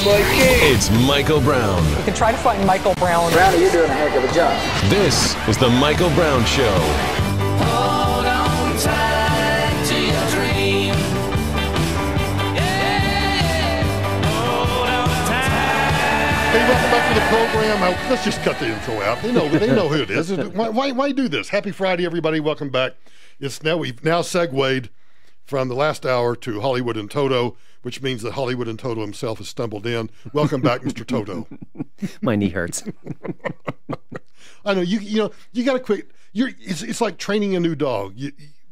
It's Michael Brown. You can try to find Michael Brown. Brownie, you're doing a heck of a job. This is the Michael Brown Show. Hold on tight to your dream. Yeah. Hold on tight. Hey, welcome back to the program. Let's just cut the intro out. They know who it is. Why do this? Happy Friday, everybody. Welcome back. We've now segued from the last hour to Hollywood and Toto, which means that Hollywood and Toto himself has stumbled in. Welcome back, Mr. Toto. My knee hurts. I know you got to quit. It's like training a new dog.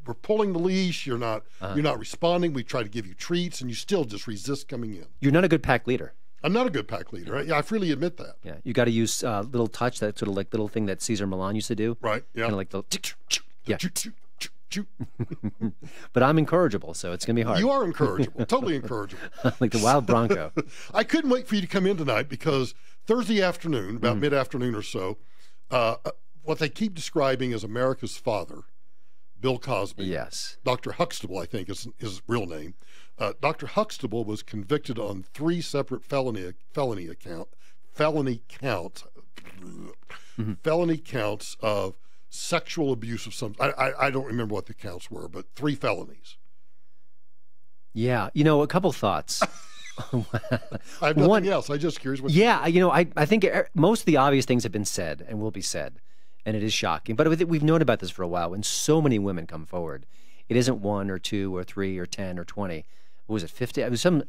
We're pulling the leash. You're not responding. We try to give you treats, and you still just resist coming in. You're not a good pack leader. I'm not a good pack leader. I freely admit that. Yeah, you got to use little touch, that sort of like little thing that Cesar Millan used to do. Right. Yeah. Kind of like the yeah. But I'm incorrigible, so it's gonna be hard. You are incorrigible, totally incorrigible. Like the wild bronco. I couldn't wait for you to come in tonight because Thursday afternoon, about mid-afternoon or so, what they keep describing as America's father, Bill Cosby. Yes. Dr. Huxtable, I think is his real name. Dr. Huxtable was convicted on 3 separate felony counts of sexual abuse of some. I don't remember what the counts were, but 3 felonies. Yeah, a couple thoughts. I have nothing else. I'm just curious. I think most of the obvious things have been said and will be said, and it is shocking. But we've known about this for a while. When so many women come forward, it isn't 1 or 2 or 3 or 10 or 20. What was it, 50? It was some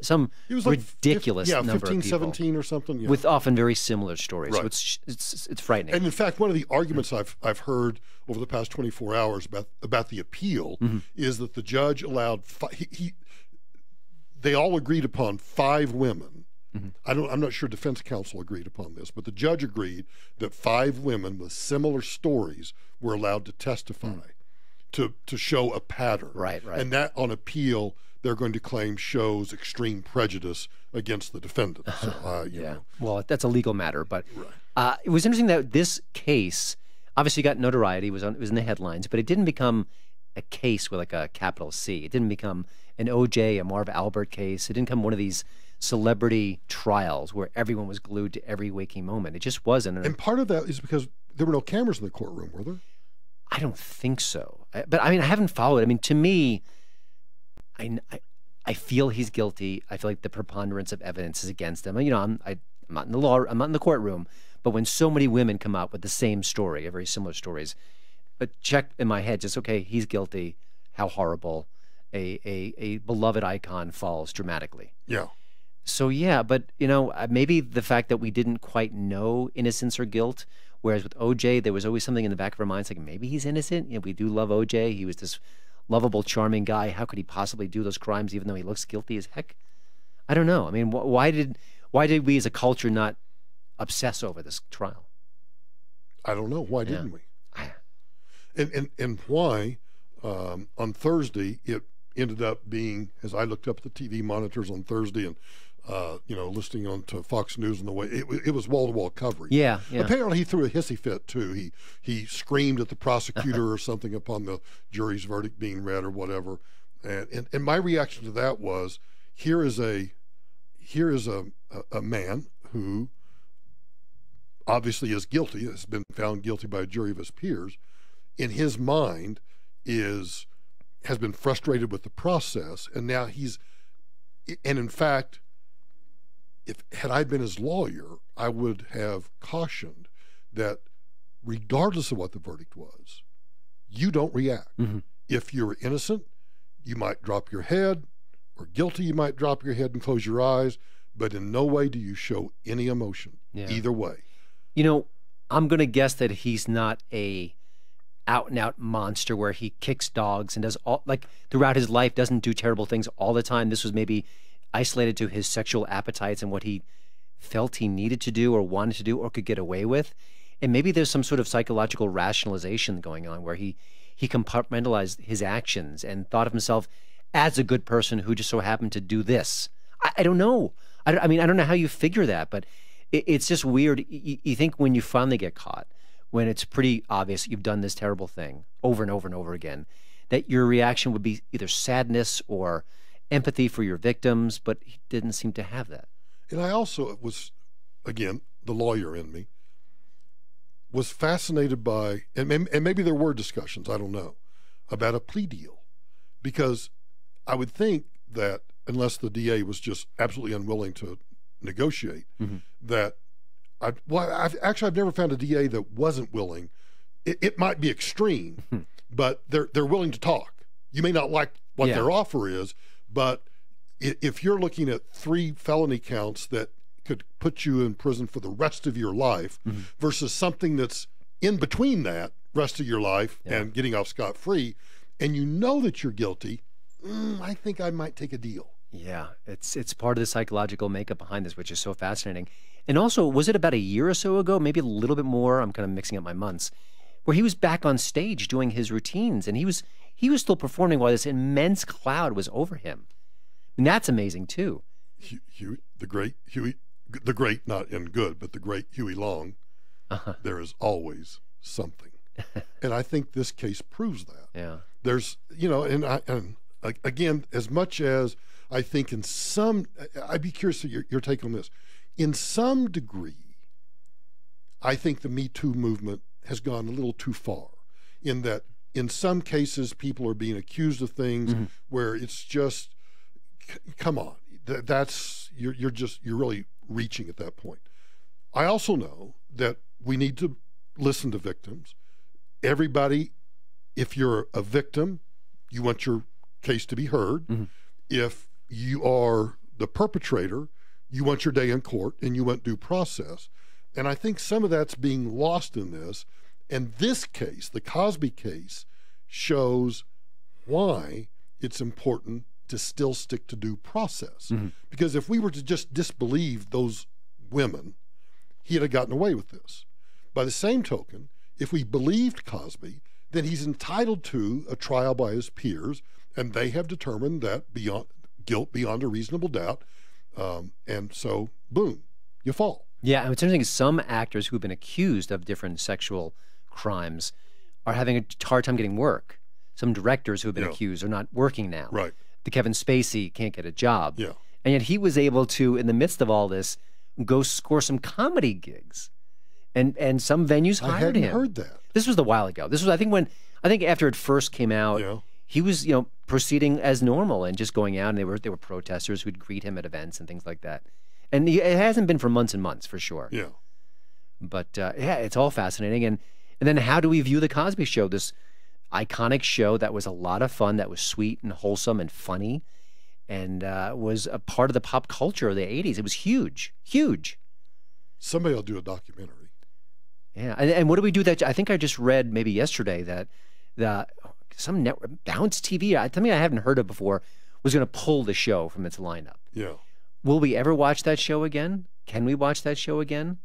it was ridiculous like number 15, of people. 17 or something. Yeah. With often very similar stories. Right. So it's frightening. And in fact, one of the arguments I've heard over the past 24 hours about the appeal is that the judge allowed they all agreed upon 5 women. I'm not sure defense counsel agreed upon this, but the judge agreed that 5 women with similar stories were allowed to testify to show a pattern. Right. And that on appeal they're going to claim shows extreme prejudice against the defendant. So, yeah. Well, that's a legal matter, but right. It was interesting that this case obviously got notoriety. It was in the headlines, but it didn't become a case with like a capital C. It didn't become an OJ, a Marv Albert case. It didn't become one of these celebrity trials where everyone was glued to every waking moment. It just wasn't. And part of that is because there were no cameras in the courtroom, were there? I don't think so. But I mean, I haven't followed. I mean, to me, I feel he's guilty. I feel like the preponderance of evidence is against him. I'm not in the law. I'm not in the courtroom. But when so many women come out with the same story, very similar stories, a check in my head, just okay, he's guilty. How horrible! A beloved icon falls dramatically. Yeah. So yeah, but maybe the fact that we didn't quite know innocence or guilt, whereas with OJ there was always something in the back of our minds like maybe he's innocent. We do love OJ. He was this lovable, charming guy. How could he possibly do those crimes even though he looks guilty as heck? I don't know. I mean, why did we as a culture not obsess over this trial? I don't know. Why didn't we? And why on Thursday it ended up being, as I looked up at the TV monitors on Thursday and listening on to Fox News and the way it was wall-to-wall coverage. Yeah. Apparently he threw a hissy fit too. He screamed at the prosecutor or something upon the jury's verdict being read or whatever. And my reaction to that was, here is a man who obviously is guilty, has been found guilty by a jury of his peers. In his mind has been frustrated with the process, and now in fact, had I been his lawyer, I would have cautioned that regardless of what the verdict was, you don't react. If you're innocent, you might drop your head, or guilty, you might drop your head and close your eyes, but in no way do you show any emotion, either way. I'm going to guess that he's not a out-and-out monster where he kicks dogs and does all, like throughout his life, doesn't do terrible things all the time. This was maybe isolated to his sexual appetites and what he felt he needed to do or wanted to do or could get away with. And maybe there's some sort of psychological rationalization going on where he compartmentalized his actions and thought of himself as a good person who just so happened to do this. I don't know. I mean, I don't know how you figure that, but it's just weird. You think when you finally get caught, when it's pretty obvious you've done this terrible thing over and over and over again, that your reaction would be either sadness or empathy for your victims, but he didn't seem to have that. And I also was, again, the lawyer in me, was fascinated by, and maybe there were discussions, I don't know, about a plea deal. Because I would think that unless the DA was just absolutely unwilling to negotiate, that I've never found a DA that wasn't willing. It might be extreme, but they're willing to talk. You may not like what their offer is, but if you're looking at 3 felony counts that could put you in prison for the rest of your life versus something that's in between that rest of your life and getting off scot-free, and you know that you're guilty, I think I might take a deal. Yeah, it's part of the psychological makeup behind this, which is so fascinating. And also, was it about a year or so ago, maybe a little bit more, I'm kind of mixing up my months, where he was back on stage doing his routines, and he was still performing while this immense cloud was over him. And that's amazing too. The great, not in good, but the great Huey Long, there is always something. And I think this case proves that. Yeah. There's, and again, as much as I think in some, I'd be curious to your take on this. In some degree, I think the Me Too movement has gone a little too far in that in some cases people are being accused of things where it's just, come on, you're really reaching at that point. I also know that we need to listen to victims. Everybody, if you're a victim, you want your case to be heard. If you are the perpetrator, you want your day in court and you want due process. And I think some of that's being lost in this. And this case, the Cosby case, shows why it's important to still stick to due process. Because if we were to just disbelieve those women, he'd have gotten away with this. By the same token, if we believed Cosby, then he's entitled to a trial by his peers, and they have determined that guilt beyond a reasonable doubt. And so, boom, you fall. Yeah, and what's interesting is some actors who've been accused of different sexual crimes are having a hard time getting work. Some directors who have been accused are not working now. Right. The Kevin Spacey can't get a job. Yeah. And yet he was able to, in the midst of all this, go score some comedy gigs. And some venues hired him. I hadn't heard that. This was a while ago. This was, I think after it first came out, he was, proceeding as normal and just going out, and there were protesters who'd greet him at events and things like that. And it hasn't been for months and months, for sure. Yeah. But it's all fascinating. And then how do we view the Cosby Show? This iconic show that was a lot of fun, that was sweet and wholesome and funny, and was a part of the pop culture of the 80s. It was huge, huge. Somebody will do a documentary. Yeah, and what do we do that? I think I just read maybe yesterday that some network, Bounce TV, something I haven't heard of before, was going to pull the show from its lineup. Yeah. Will we ever watch that show again? Can we watch that show again?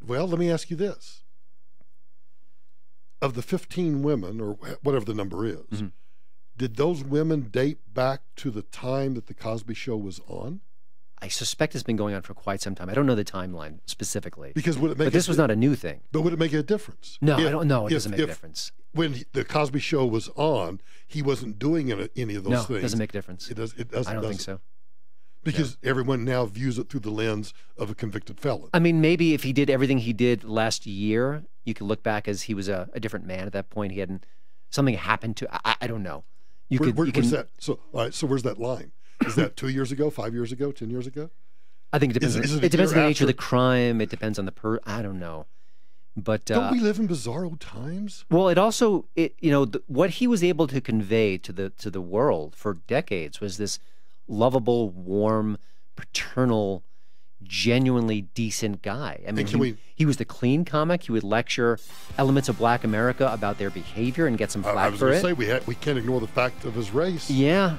Well, let me ask you this. Of the 15 women, or whatever the number is, did those women date back to the time that the Cosby Show was on? I suspect it's been going on for quite some time. I don't know the timeline specifically. Because would it make but this was not a new thing. But would it make a difference? No, I don't know. It doesn't make a difference. When the Cosby Show was on, he wasn't doing any of those things. No, it doesn't make a difference. It doesn't. I don't think so. Because everyone now views it through the lens of a convicted felon. I mean, maybe if he did everything he did last year, you could look back as he was a different man at that point. He hadn't, something happened to, I don't know. Where's that? So, all right, so where's that line? Is that 2 years ago, 5 years ago, 10 years ago? I think it depends. It depends on the nature of the crime. It depends on I don't know. But don't we live in bizarro times? Well, it also, what he was able to convey to the world for decades was this lovable, warm, paternal, genuinely decent guy. I mean, he was the clean comic. He would lecture elements of Black America about their behavior and get some flack for it. I was going to say we can't ignore the fact of his race. Yeah.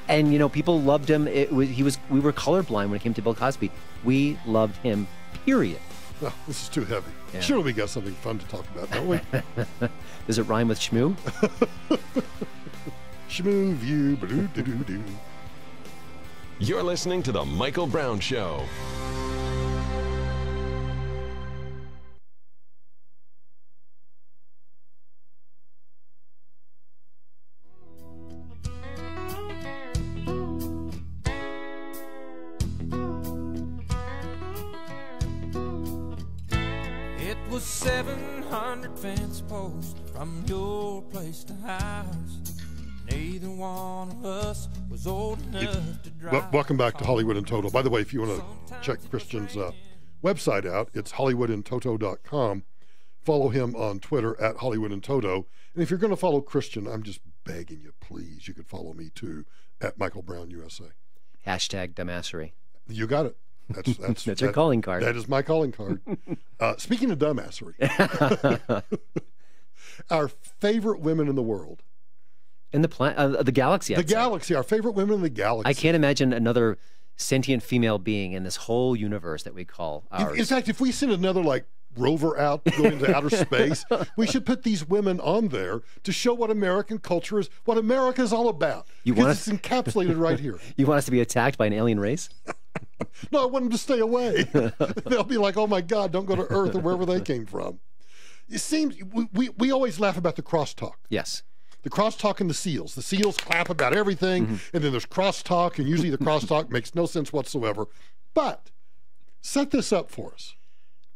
And people loved him. We were colorblind when it came to Bill Cosby. We loved him, period. Oh, this is too heavy. Yeah. Surely we got something fun to talk about, don't we? Does it rhyme with schmoo? Schmoo view, ba-doo-doo-doo-doo. You're listening to The Michael Brown Show. was 700 fence posts from your place to ours. Neither one of us was old enough to drive. Welcome back to Hollywood and Toto. By the way, if you want to check Christian's website out, it's hollywoodandtoto.com. Follow him on Twitter at Hollywood and Toto. And if you're going to follow Christian, I'm just begging you, please, you could follow me too at Michael Brown USA. Hashtag dumbassery. You got it. That's your calling card. That is my calling card. Speaking of dumbassery, our favorite women in the world. In the the galaxy. The galaxy, our favorite women in the galaxy. I can't imagine another sentient female being in this whole universe that we call ours. In fact, if we send another rover out going into outer space, we should put these women on there to show what American culture is, what America is all about. Because it's encapsulated right here. You want us to be attacked by an alien race? No, I want them to stay away. They'll be like, oh my God, don't go to Earth or wherever they came from. It seems we always laugh about the crosstalk. Yes. The crosstalk and the SEALs. The SEALs clap about everything, and then there's crosstalk, and usually the crosstalk makes no sense whatsoever. But set this up for us.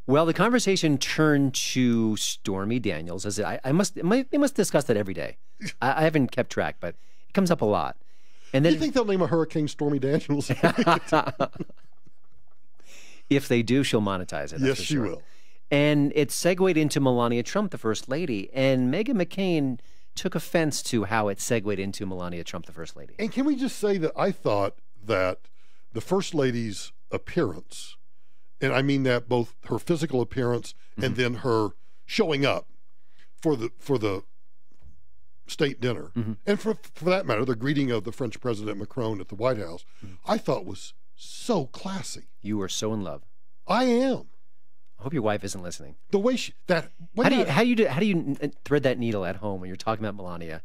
Well, the conversation turned to Stormy Daniels. As they must discuss that every day. I haven't kept track, but it comes up a lot. And then, you think they'll name a hurricane Stormy Daniels? If they do, she'll monetize it. Yes, she will. And it segued into Melania Trump, the First Lady, and Meghan McCain took offense to how it segued into Melania Trump, the First Lady. And can we just say that I thought that the First Lady's appearance, and I mean that both her physical appearance and then her showing up for the state dinner, and for that matter, the greeting of the French President Macron at the White House, I thought was so classy. You were so in love. I am. I hope your wife isn't listening. The way how do you thread that needle at home when you're talking about Melania?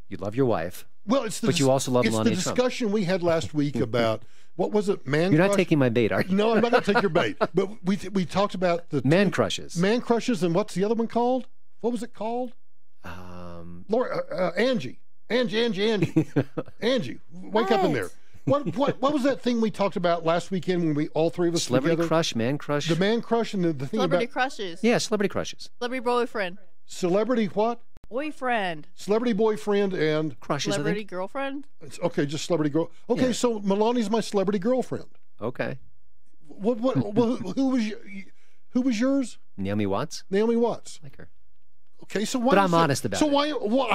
You love your wife. Well, but you also love Melania Trump. It's the discussion we had last week about what was it, man? You're not taking my bait, are you? No, I'm not going to take your bait. But we talked about the man crushes. Man crushes, and what's the other one called? What was it called? Angie. Angie, wake up in there. What was that thing we talked about last weekend when we all three of us Celebrity together? crush, man crush. The man crush and the thing Celebrity about crushes. Yeah, celebrity crushes. Celebrity boyfriend. Celebrity what? Boyfriend. Celebrity boyfriend and Crushes. Celebrity girlfriend. It's okay, just celebrity girl. Okay, Yeah. so Melania's my celebrity girlfriend. Okay. Who was yours? Naomi Watts. Naomi Watts. Like her. Okay, so why? But I'm honest about so it. why? What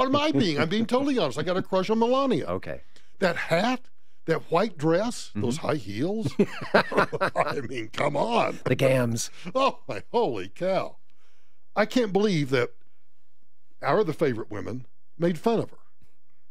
am I being? I'm being totally honest. I got a crush on Melania. Okay. That hat, that white dress, those high heels. I mean, come on. The gams. Oh my holy cow! I can't believe that our other favorite women made fun of her.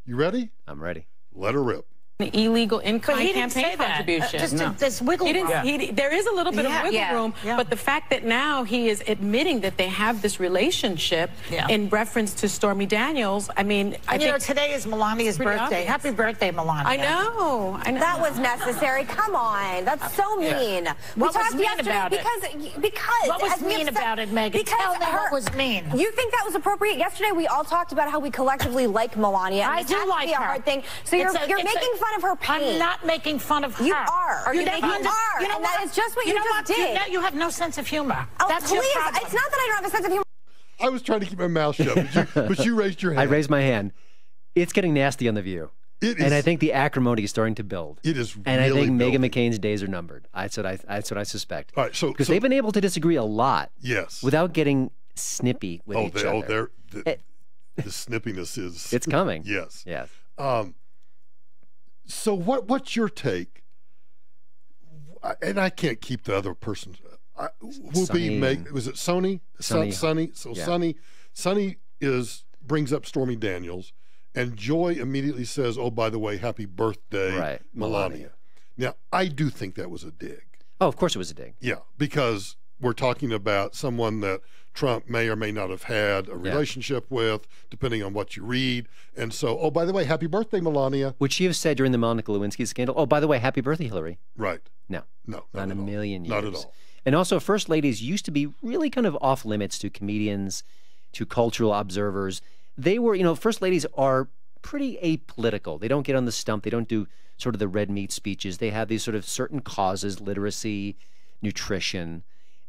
You ready? I'm ready. Let her rip. Illegal in-kind But he didn't campaign say that. contribution. This wiggle room. There is a little bit of wiggle room, yeah. but the fact that now he is admitting that they have this relationship in reference to Stormy Daniels, I mean, I think today is Melania's pretty birthday. obvious. Happy birthday, Melania. I know. That was necessary. Come on. That's so mean. What was mean about it? Because What was mean about it, Megan? Tell me what was mean. You think that was appropriate? Yesterday we all talked about how we collectively like Melania. I and do this has like to be a her. hard thing. So you're making fun of her pain. I'm not making fun of her. You are. You You are. And that is just what you just did. You have no sense of humor. Oh, That's please. your problem. It's not that I don't have a sense of humor. I was trying to keep my mouth shut, but you raised your hand. I raised my hand. It's getting nasty on The View. It is, and I think the acrimony is starting to build. It is And I really think Meghan building. McCain's days are numbered. That's what I suspect. All right, because they've been able to disagree a lot. Yes. Without getting snippy with each other. The snippiness is. It's coming. Yes. Yes. So what's your take? And I can't keep the other person. Whoopi, was it Sony? Sonny. So yeah. Sonny brings up Stormy Daniels, and Joy immediately says, "Oh, by the way, happy birthday, Melania." Now, I do think that was a dig. Oh, of course it was a dig. Yeah, because we're talking about someone that Trump may or may not have had a relationship with, depending on what you read. And so, oh, by the way, happy birthday, Melania. Would she have said during the Monica Lewinsky scandal, oh, by the way, happy birthday, Hillary? Right. No. No. Not a million years. Not at all. And also, first ladies used to be really kind of off limits to comedians, to cultural observers. They were, first ladies are pretty apolitical. They don't get on the stump. They don't do sort of the red meat speeches. They have these sort of certain causes, literacy, nutrition.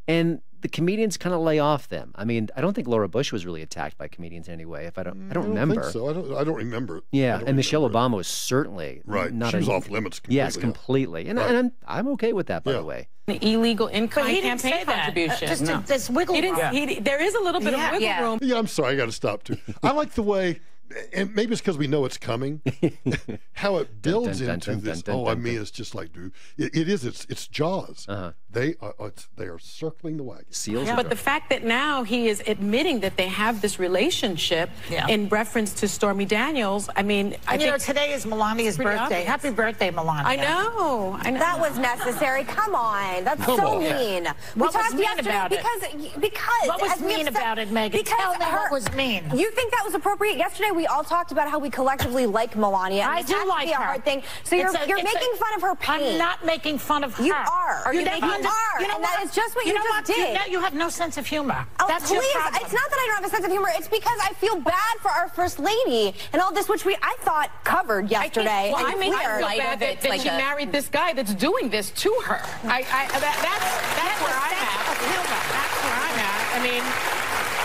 And the comedians kind of lay off them. I mean, I don't think Laura Bush was really attacked by comedians anyway. I don't remember. Think so. I don't remember. Yeah, and Michelle Obama was certainly right. She was off limits. Completely, yes, completely, and I'm okay with that, by the way. The illegal in-kind he didn't campaign say that. contribution. This wiggle room. There is a little bit of wiggle room. Yeah, I'm sorry. I got to stop too. I like the way, and maybe it's because we know it's coming, how it builds into this. I mean, it's just like, dude, it is. It's Jaws. They are circling the wagon. Seals. But the fact that now he is admitting that they have this relationship in reference to Stormy Daniels, I mean, I think today is Melania's birthday. Obvious. Happy birthday, Melania. I know. That was necessary. Come on. That's so mean. What was mean about it? Because what was mean about it, Meghan? Tell me what was mean. You think that was appropriate? Yesterday we all talked about how we collectively like Melania. And I do like her. Hard thing. So you're making fun of her pain. I'm not making fun of her. You are. You are. You know and what? that is just what you just did. You have no sense of humor. Oh, That's please. your problem. It's not that I don't have a sense of humor. It's because I feel bad for our First Lady and all this, which I thought covered yesterday. I feel bad that she married this guy that's doing this to her. That's where I'm at. That's where I'm at. I mean,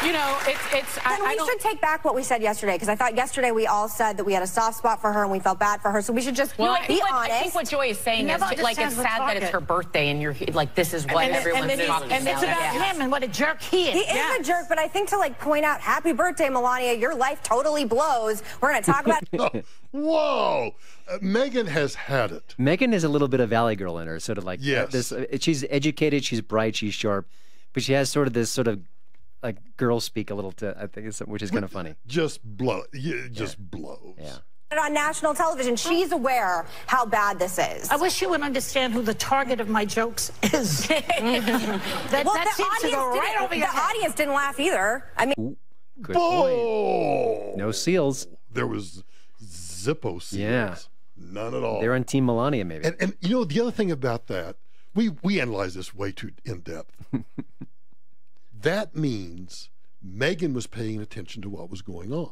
you know, Then we should take back what we said yesterday, because I thought yesterday we all said that we had a soft spot for her and we felt bad for her. So we should just be honest. I think what Joy is saying is, like, it's sad that it's her birthday and you're like, this is what everyone's talking about. And it's about him and what a jerk he is. He is a jerk, but I think to point out, happy birthday, Melania, your life totally blows. We're going to talk about Whoa! Meghan has had it. Meghan is a little bit of Valley Girl in her, sort of like this. She's educated, she's bright, she's sharp, but she has sort of this like girl speak a little I think, which is kind of funny. Just blows. Yeah. On national television, she's aware how bad this is. I wish you would understand who the target of my jokes is. that seems to go right over your head. The audience didn't laugh either. I mean, Good point. No seals. There was Zippo seals. Yeah. None at all. They're on Team Melania, maybe. And you know, the other thing about that, we analyze this way too in depth. That means Meghan was paying attention to what was going on.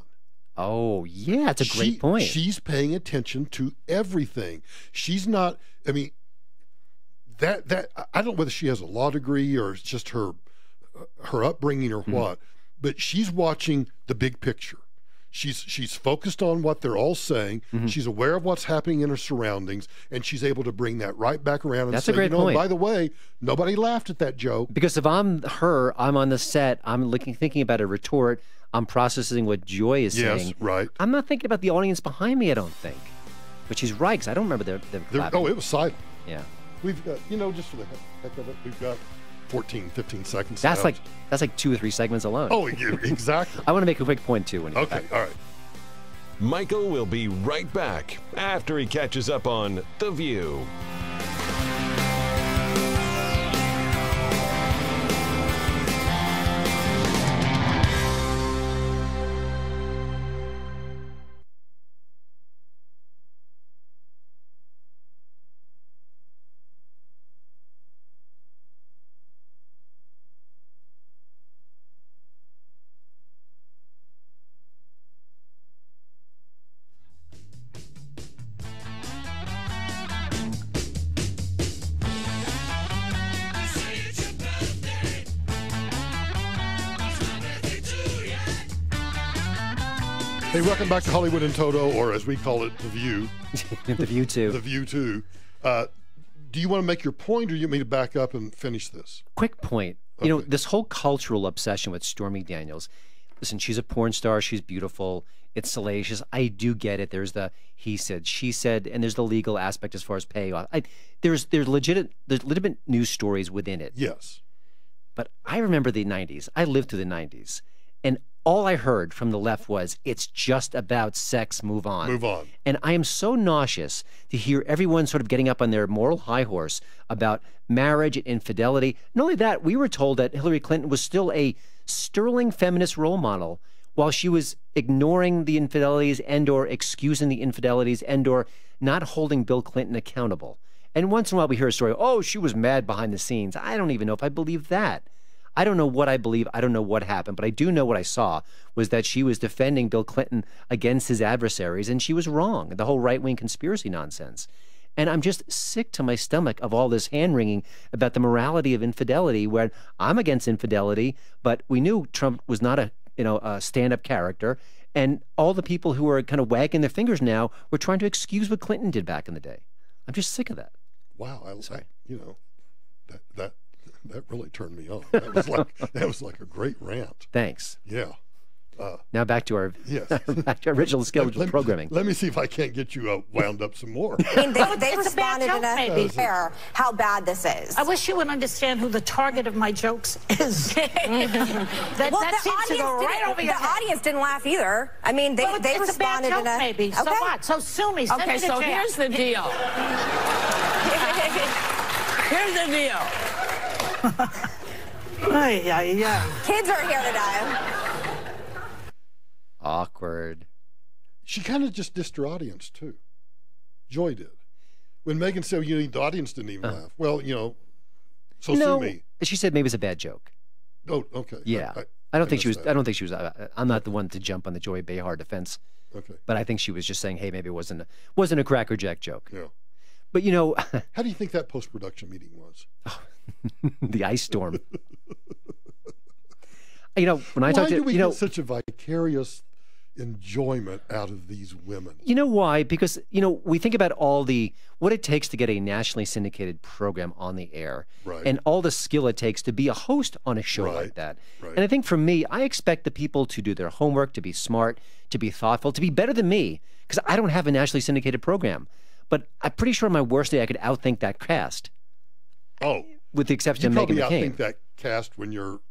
Oh, yeah, that's a great point. She's paying attention to everything. She's not, I mean, I don't know whether she has a law degree or it's just her upbringing or what, but she's watching the big picture. She's focused on what they're all saying. She's aware of what's happening in her surroundings, and she's able to bring that right back around and say, a great point. By the way, nobody laughed at that joke. Because if I'm her, I'm on the set, I'm thinking about a retort, I'm processing what Joy is saying. Yes, right. I'm not thinking about the audience behind me, I don't think. But she's right, because I don't remember them clapping. Oh, it was silent. Yeah. We've got, just for the heck of it, we've got 14, 15 seconds. That's like 2 or 3 segments alone. Oh, yeah, exactly. I want to make a quick point, too. When you okay, all right. Michael will be right back after he catches up on The View. Hey, welcome back to Hollywood and Toto, or as we call it, The View. The View 2. The View 2. Do you want to make your point, or do you want me to back up and finish this? Quick point. Okay. You know, this whole cultural obsession with Stormy Daniels. Listen, she's a porn star. She's beautiful. It's salacious. I do get it. There's the he said, she said, and there's the legal aspect as far as payoff. There's legitimate news stories within it. Yes. But I remember the 90s. I lived through the 90s. And all I heard from the left was, it's just about sex, move on. Move on. And I am so nauseous to hear everyone sort of getting up on their moral high horse about marriage and infidelity. Not only that, we were told that Hillary Clinton was still a sterling feminist role model while she was ignoring the infidelities and or excusing the infidelities and or not holding Bill Clinton accountable. And once in a while we hear a story, oh, she was mad behind the scenes. I don't even know if I believe that. I don't know what I believe. I don't know what happened, but I do know what I saw was that she was defending Bill Clinton against his adversaries, and she was wrong. The whole right-wing conspiracy nonsense. And I'm just sick to my stomach of all this hand-wringing about the morality of infidelity, where I'm against infidelity, but we knew Trump was not a stand-up character. And all the people who are kind of wagging their fingers now were trying to excuse what Clinton did back in the day. I'm just sick of that. Wow. That really turned me on. That was like a great rant. Thanks. Yeah. Now back to our original scheduled programming. Let me see if I can't get you wound up some more. I mean, they responded in a fair how bad this is. I wish you would understand who the target of my jokes is. that seems to go right over your head. The audience didn't laugh either. I mean, they responded a bad joke, in a maybe. So what? So sue me. Send me to jail. Here's the deal. Here's the deal. Kids are here today. Awkward. She kind of just dissed her audience, too. Joy did. When Meghan said, the audience didn't even laugh. Well, sue me. She said maybe it's a bad joke. Oh, okay. Yeah. I don't think she was. I don't think she was. I'm not the one to jump on the Joy Behar defense. Okay. But I think she was just saying, hey, maybe it wasn't a Cracker Jack joke. Yeah. But how do you think that post-production meeting was? The ice storm. When I talked to why do we get such a vicarious enjoyment out of these women? You know why? Because we think about what it takes to get a nationally syndicated program on the air, right, and all the skill it takes to be a host on a show like that. Right. And I think for me, I expect the people to do their homework, to be smart, to be thoughtful, to be better than me, because I don't have a nationally syndicated program. But I'm pretty sure on my worst day I could outthink that cast. Oh, with the exception of Meghan McCain. You probably outthink that cast when you're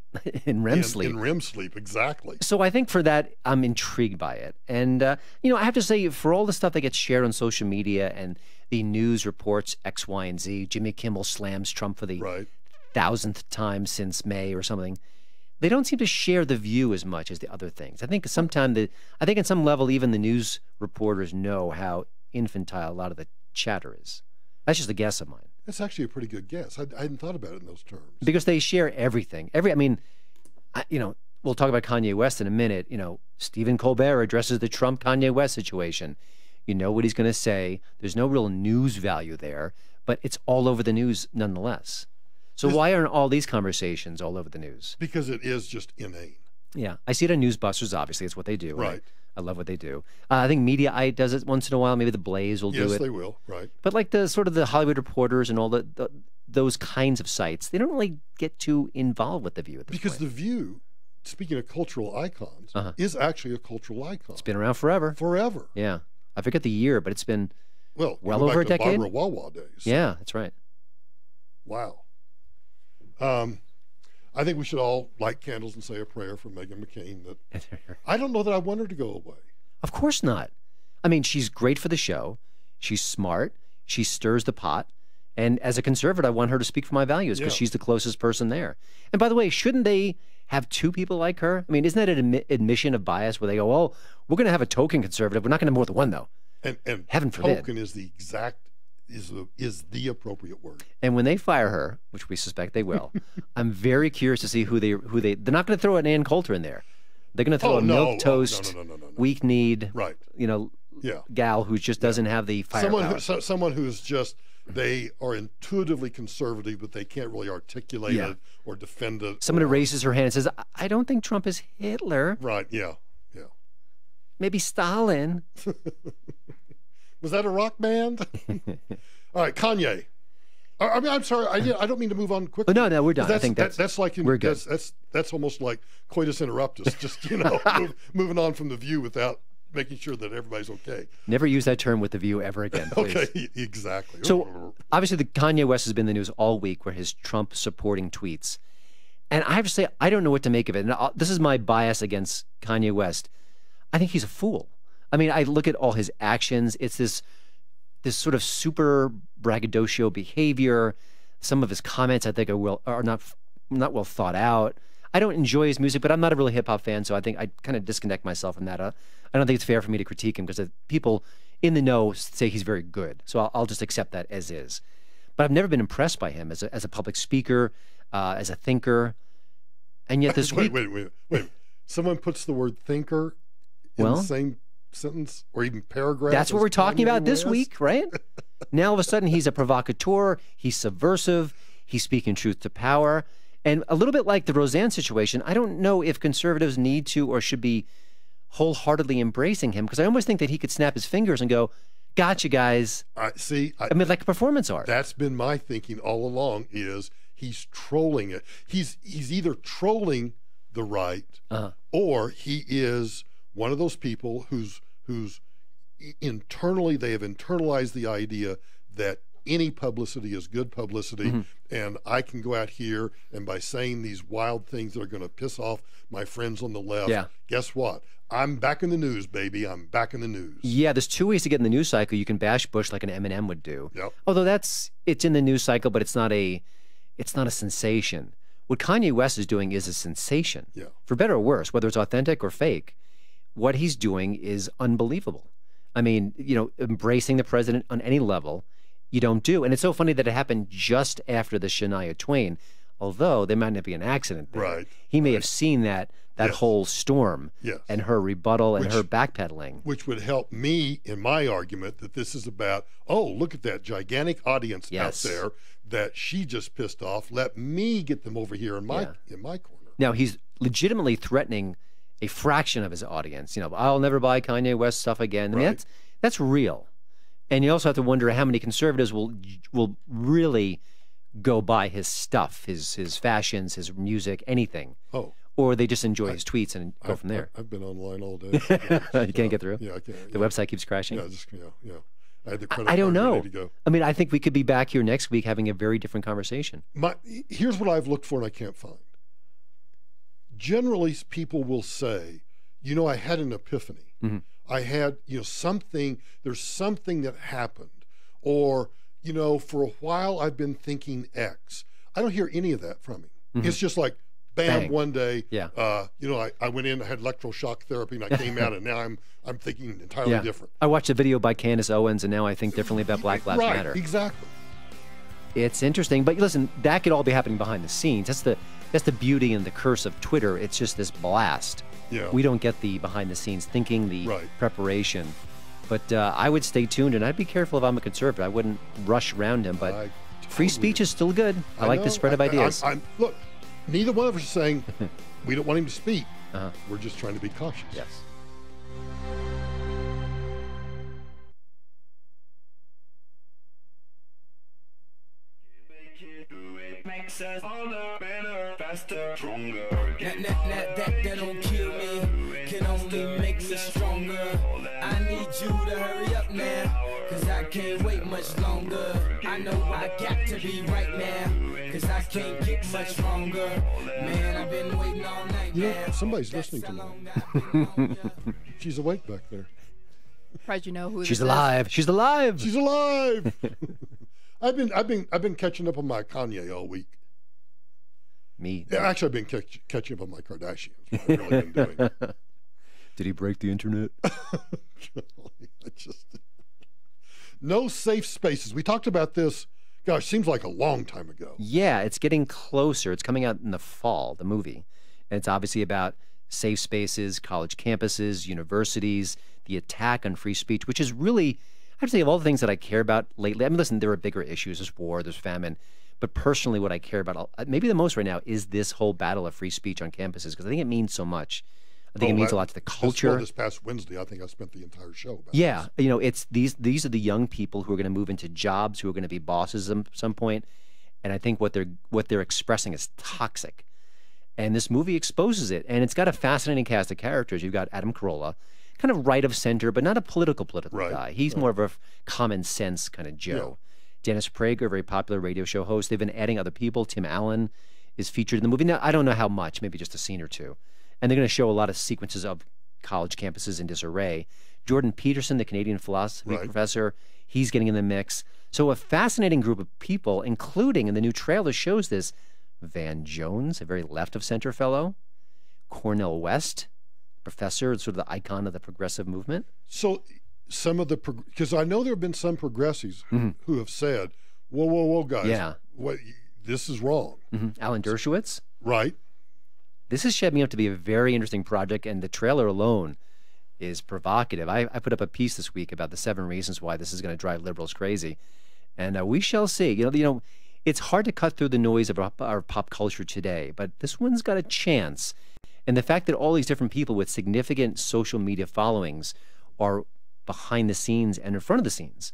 in REM sleep. In REM sleep, exactly. So I think for that, I'm intrigued by it. And, I have to say, for all the stuff that gets shared on social media and the news reports X, Y, and Z, Jimmy Kimmel slams Trump for the 1,000th time since May or something, they don't seem to share the View as much as the other things. I think at some level, even the news reporters know how infantile a lot of the chatter is. That's just a guess of mine. That's actually a pretty good guess. I hadn't thought about it in those terms. Because they share everything. We'll talk about Kanye West in a minute. Stephen Colbert addresses the Trump-Kanye West situation. You know what he's going to say. There's no real news value there, but it's all over the news nonetheless. So why aren't all these conversations all over the news? Because it is just inane. Yeah. I see it on Newsbusters, obviously. It's what they do. Right. I love what they do. I think Mediaite does it once in a while. Maybe the Blaze will do it. Yes, they will. Right. But like the sort of the Hollywood Reporters and all those kinds of sites, they don't really get too involved with the View at this point. Because the View, speaking of cultural icons, is actually a cultural icon. It's been around forever. Forever. Yeah. I forget the year, but it's been well back over a to decade. Barbara Wawa days. Yeah, that's right. Wow. I think we should all light candles and say a prayer for Meghan McCain. That I don't know that I want her to go away. Of course not. I mean, she's great for the show. She's smart. She stirs the pot. And as a conservative, I want her to speak for my values because she's the closest person there. And by the way, shouldn't they have two people like her? I mean, isn't that an admission of bias where they go, oh, we're going to have a token conservative. We're not going to have more than one, though. And heaven forbid. Token is is the appropriate word. And when they fire her, which we suspect they will, I'm very curious to see who they're not going to throw an Ann Coulter in there. They're going to throw a milquetoast, weak-kneed, gal who just doesn't have the firepower. Someone who's just, they are intuitively conservative, but they can't really articulate it or defend it. Someone who raises her hand and says, I don't think Trump is Hitler. Right, yeah. Maybe Stalin. Was that a rock band? All right, Kanye. I mean, I'm sorry. I don't mean to move on quickly. No, we're done. I think that's like we're good. That's almost like coitus interruptus. Just moving on from the View without making sure that everybody's okay. Never use that term with the View ever again, please. Okay, exactly. So obviously, the Kanye West has been in the news all week for his Trump supporting tweets, and I have to say I don't know what to make of it. And this is my bias against Kanye West. I think he's a fool. I mean, I look at all his actions. It's this sort of super braggadocio behavior. Some of his comments, I think, are not well thought out. I don't enjoy his music, but I'm not a really hip hop fan, so I think I kind of disconnect myself from that. I don't think it's fair for me to critique him because people in the know say he's very good, so I'll just accept that as is. But I've never been impressed by him as a public speaker, as a thinker, and yet this week. Wait. Someone puts the word thinker in the same sentence or even paragraph. That's what we're talking about this week, right? Now all of a sudden he's a provocateur, he's subversive, he's speaking truth to power. And a little bit like the Roseanne situation, I don't know if conservatives need to or should be wholeheartedly embracing him, because I almost think that he could snap his fingers and go, gotcha, guys. I mean, like a performance art. That's been my thinking all along, is he's trolling it. He's either trolling the right, or he is one of those people who's internally, they have internalized the idea that any publicity is good publicity, and I can go out here and by saying these wild things that are going to piss off my friends on the left, guess what? I'm back in the news, baby. I'm back in the news. Yeah, there's two ways to get in the news cycle. You can bash Bush like an Eminem would do. Yep. Although it's in the news cycle, but it's not a sensation. What Kanye West is doing is a sensation. Yeah. For better or worse, whether it's authentic or fake, what he's doing is unbelievable. I mean, embracing the president on any level, you don't do. And it's so funny that it happened just after the Shania Twain, although there might not be an accident there. Right. He may have seen that whole storm and her rebuttal and her backpedaling. Which would help me in my argument that this is about, oh, look at that gigantic audience out there that she just pissed off. Let me get them over here in my corner. Now, he's legitimately threatening a fraction of his audience. I'll never buy Kanye West stuff again. I mean, that's real. And you also have to wonder how many conservatives will really go buy his stuff, his fashions, his music, anything. Oh. Or they just enjoy his tweets and go from there. I've been online all day. You can't get through? Yeah, I can't. The website keeps crashing? Yeah. I had the credit I don't card know. ready to go. I mean, I think we could be back here next week having a very different conversation. Here's what I've looked for and I can't find. Generally, people will say, I had an epiphany. I had, something, there's something that happened. Or, for a while I've been thinking X. I don't hear any of that from him. It's just like, bam, one day, I went in, I had electroshock therapy, and I came out, and now I'm thinking entirely different. I watched a video by Candace Owens, and now I think differently about Black Lives Matter. Right, exactly. It's interesting, but listen, that could all be happening behind the scenes. That's the beauty and the curse of Twitter. It's just this blast. Yeah. We don't get the behind the scenes thinking, the preparation. But I would stay tuned, and I'd be careful if I'm a conservative. I wouldn't rush around him, but free speech is still good. I like the spread of ideas. Look, neither one of us is saying we don't want him to speak. We're just trying to be cautious. Yes. Makes us harder, better, faster, stronger. That don't kill me, can only make us stronger. I need you to hurry up now, cause I can't wait much longer. I know I got to be right now, cause I can't get much stronger. Man, I've been waiting all night now. Somebody's listening to me. She's awake back there. Surprised you know who She's alive. She's alive. She's alive. I've been catching up on my Kanye all week. Me? Yeah, actually, I've been catching up on my Kardashians. What I've really been doing. Did he break the internet? No safe spaces. We talked about this. Gosh, seems like a long time ago. Yeah, it's getting closer. It's coming out in the fall, the movie, and it's obviously about safe spaces, college campuses, universities, the attack on free speech, which is really, I have to say, of all the things that I care about lately, I mean, listen, there are bigger issues. There's war, there's famine. But personally, what I care about, maybe the most right now, is this whole battle of free speech on campuses, because I think it means so much. I think it means a lot to the culture. This past Wednesday, I think I spent the entire show about this. You know, it's these are the young people who are going to move into jobs, who are going to be bosses at some point. And I think what they're expressing is toxic. And this movie exposes it. And it's got a fascinating cast of characters. You've got Adam Carolla, kind of right of center, but not a political guy. He's more of a common sense kind of Joe. Yeah. Dennis Prager, a very popular radio show host. They've been adding other people. Tim Allen is featured in the movie. Now, I don't know how much, maybe just a scene or two. And they're going to show a lot of sequences of college campuses in disarray. Jordan Peterson, the Canadian philosophy professor, he's getting in the mix. So a fascinating group of people, including, and the new trailer shows this, Van Jones, a very left-of-center fellow, Cornel West, professor, sort of the icon of the progressive movement. So some of the, because I know there have been some progressives who have said, whoa, guys, this is wrong. Alan Dershowitz. Right. This is shaping up to be a very interesting project, and the trailer alone is provocative. I put up a piece this week about the 7 reasons why this is going to drive liberals crazy, and we shall see. You know, it's hard to cut through the noise of our pop culture today, but this one's got a chance. And the fact that all these different people with significant social media followings are behind the scenes and in front of the scenes,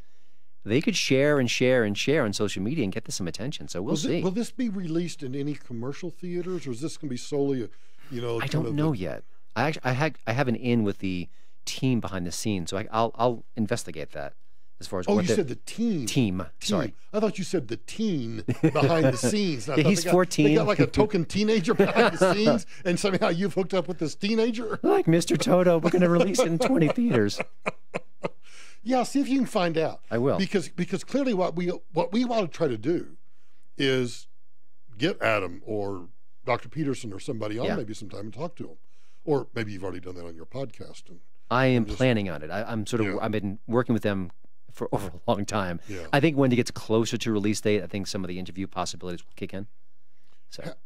they could share and share and share on social media and get this some attention. So we'll see. Will this be released in any commercial theaters, or is this going to be solely, I don't know yet. I have an in with the team behind the scenes, so I'll investigate that. As far as you said the team. Sorry, I thought you said the teen behind the scenes. Yeah, he's 14. They got like a token teenager behind the scenes, and somehow you've hooked up with this teenager. Like Mr. Toto, we're going to release it in 20 theaters. Yeah, see if you can find out. I will, because clearly what we want to try to do is get Adam or Dr. Peterson or somebody on maybe sometime and talk to him, or maybe you've already done that on your podcast. And I am planning on it. I've been working with them for over a long time. Yeah. I think when it gets closer to release date, I think some of the interview possibilities will kick in.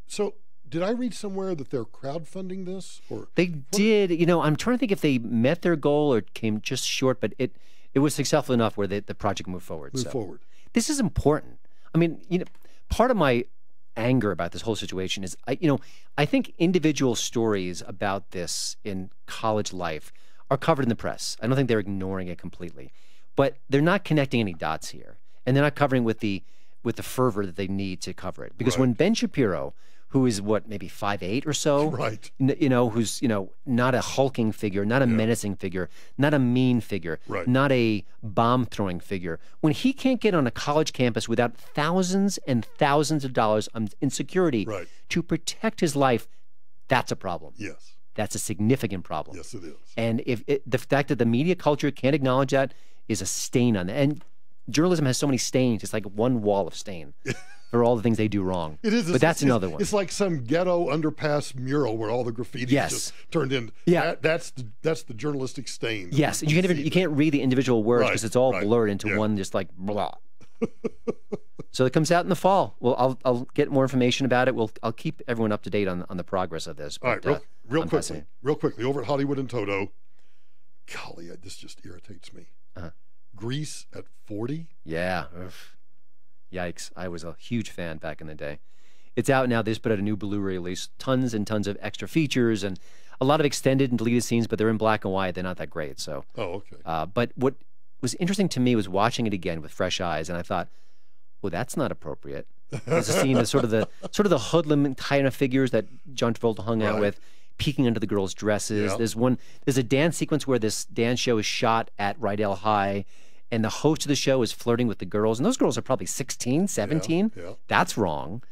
So did I read somewhere that they're crowdfunding this? Or they did. I'm trying to think if they met their goal or came just short, but it was successful enough where the project moved forward. This is important. I mean, part of my anger about this whole situation is, I think individual stories about this in college life are covered in the press. I don't think they're ignoring it completely. But they're not connecting any dots here, and they're not covering with the fervor that they need to cover it. Because when Ben Shapiro, who is maybe 5'8" or so, who's not a hulking figure, not a menacing figure, not a mean figure, not a bomb throwing figure, when he can't get on a college campus without thousands and thousands of dollars in security to protect his life, that's a problem. Yes, that's a significant problem. Yes, it is. And the fact that the media culture can't acknowledge that is a stain on that. And journalism has so many stains. It's like one wall of stain for all the things they do wrong. It is. But that's another one. It's like some ghetto underpass mural where all the graffiti just turned in. Yeah. That's the journalistic stain. Yes. You can't read the individual words because it's all blurred into one just like blah. So it comes out in the fall. Well, I'll get more information about it. I'll keep everyone up to date on the progress of this. But, all right, real quickly, over at Hollywood and Toto. Golly, this just irritates me. Grease at 40? Yeah. Yikes. I was a huge fan back in the day. It's out now. They just put out a new Blu-ray release. Tons and tons of extra features and a lot of extended and deleted scenes, but they're in black and white. They're not that great. So. Oh, okay. But what was interesting to me was watching it again with fresh eyes, and I thought, well, that's not appropriate. There's a scene that's sort of the hoodlum kind of figures that John Travolta hung out with, peeking under the girls' dresses. Yep. There's a dance sequence where this dance show is shot at Rydell High, and the host of the show is flirting with the girls, and those girls are probably 16, 17. Yeah. That's wrong.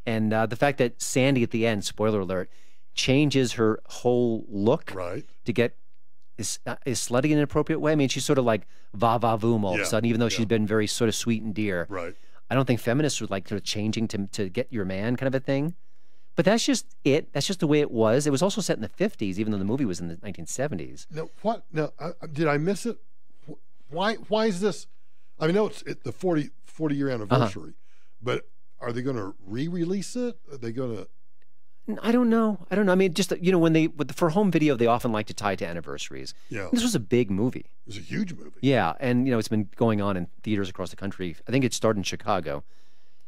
And the fact that Sandy at the end, spoiler alert, changes her whole look to get is slutty in an appropriate way. I mean, she's sort of like va-va-voom all of a sudden, even though she's been very sort of sweet and dear. Right. I don't think feminists would like sort of changing to get your man kind of a thing. But that's just it. That's just the way it was. It was also set in the 50s, even though the movie was in the 1970s. No, what? No, did I miss it? Why is this? I mean, no, it's the 40-year anniversary, but are they going to re-release it? Are they going to? I don't know. I mean, just when for home video, they often like to tie it to anniversaries. Yeah. This was a big movie. It was a huge movie. Yeah, and it's been going on in theaters across the country. I think it started in Chicago.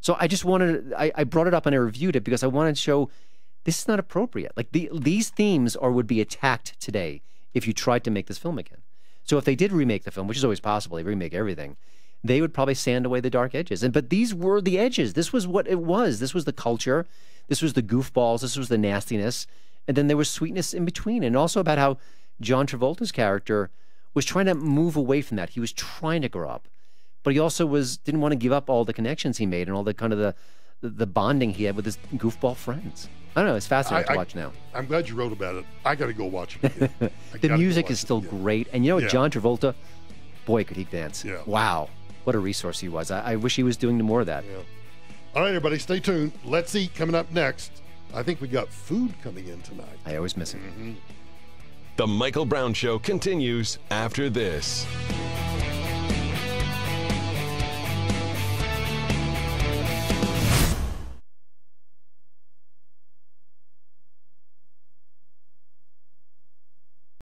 So I just wanted, I brought it up and I reviewed it because I wanted to show this is not appropriate. Like these themes would be attacked today if you tried to make this film again. So if they did remake the film, which is always possible, they remake everything, they would probably sand away the dark edges. But these were the edges. This was what it was. This was the culture. This was the goofballs. This was the nastiness. And then there was sweetness in between. And also about how John Travolta's character was trying to move away from that. He was trying to grow up. But he also didn't want to give up all the connections he made and all the kind of the bonding he had with his goofball friends. I don't know. It's fascinating to watch now. I'm glad you wrote about it. I got to go watch it again. The music is still great. And you know what? John Travolta, boy, could he dance. Yeah. Wow. What a resource he was. I wish he was doing more of that. Yeah. All right, everybody, stay tuned. Let's Eat coming up next. I think we got food coming in tonight. I always miss it. The Michael Brown Show continues after this.